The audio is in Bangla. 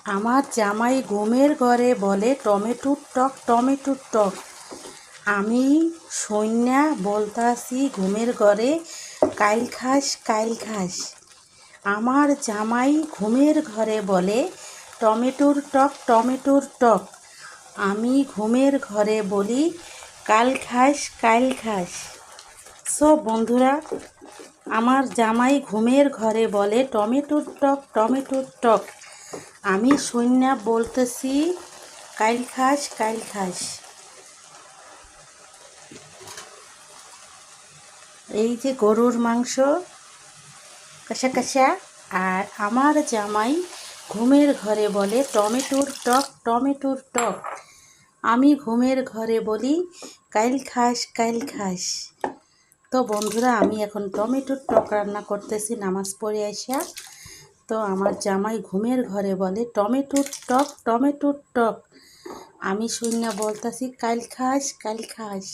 আমার জামাই ঘুমের ঘরে বলে টমেটোর টক টমেটোর টক। আমি সৈন্যা বলতাছি ঘুমের ঘরে কাইল খাস কাইল খাস। আমার জামাই ঘুমের ঘরে বলে টমেটোর টক টমেটোর টক। আমি ঘুমের ঘরে বলি কাল খাস কাইল খাস। সব বন্ধুরা, আমার জামাই ঘুমের ঘরে বলে টমেটোর টক টমেটোর টক। আমি সৈন্যা বলতেছি কাইল খাস কাইল খাস। এই যে গরুর মাংস কষা কষা, আর আমার জামাই ঘুমের ঘরে বলে টমেটোর টক টমেটোর টক। আমি ঘুমের ঘরে বলি কাইল খাস কাইল খাস। তো বন্ধুরা, আমি এখন টমেটোর টক রান্না করতেছি নামাজ পড়ে আসা। তো আমার জামাই ঘুমের ঘরে বলে টমেটোর টক টমেটোর টক। আমি শুনে বলতেছি কাইল খাস কাইল খাস।